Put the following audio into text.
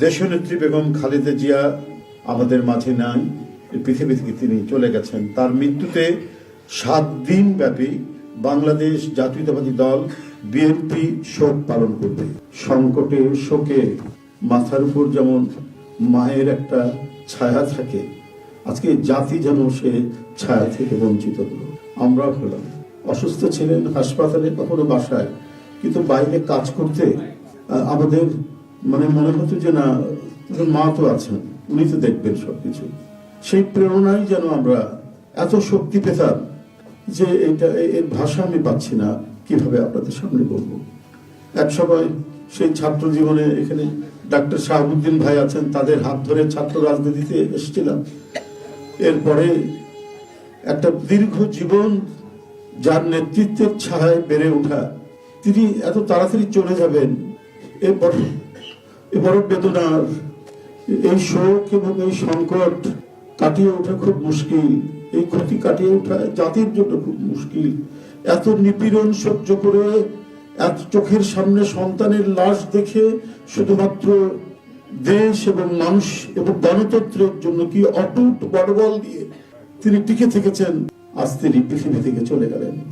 দেশনেত্রী বেগম খালেদা জিয়া আমাদের মাঝে নাই, পৃথিবী থেকে তিনি চলে গেছেন। তার মৃত্যুতে 7 দিন ব্যাপী বাংলাদেশ জাতীয়তাবাদী দল বিএনপি শোক পালন করবে। সংকটে শোকে মাথার উপর যেমন মায়ের একটা ছায়া থাকে, আজকে জাতি যেন সে ছায়া থেকে বঞ্চিত হলো। আমরা হলাম, অসুস্থ ছিলেন হাসপাতালে, কখনো বাসায়, কিন্তু বাইরে কাজ করতে আমাদের মনে হতো যে না, মা তো আছেন, উনি তো দেখবেন সবকিছু। সেই প্রেরণায় যেন আমরা এত শক্তি পেতাম যে এর ভাষা আমি পাচ্ছি না কিভাবে আপনাদের সামনে বলবো। এক সময় সেই ছাত্র জীবনে এখানে ডাক্তার শাহাবুদ্দিন ভাই আছেন, তাদের হাত ধরে ছাত্র রাজনীতিতে এসেছিলাম। এরপরে একটা দীর্ঘ জীবন যার নেতৃত্বের ছায়ায় বেড়ে ওঠা, তিনি এত তাড়াতাড়ি চলে যাবেন, এবার বেদনার এই শোক এবং এই সংকট কাটিয়ে ওঠা খুব মুশকিল। এই ক্ষতি কাটিয়ে ওঠা জাতির জন্য খুব মুশকিল। এত নিপীড়ন সহ্য করে, এত চোখের সামনে সন্তানের লাশ দেখে শুধুমাত্র দেশ এবং মানুষ এবং গণতন্ত্রের জন্য কি অটুট বড়বল দিয়ে তিনি টিকে থেকেছেন, আজ তিনি পৃথিবী থেকে চলে গেলেন।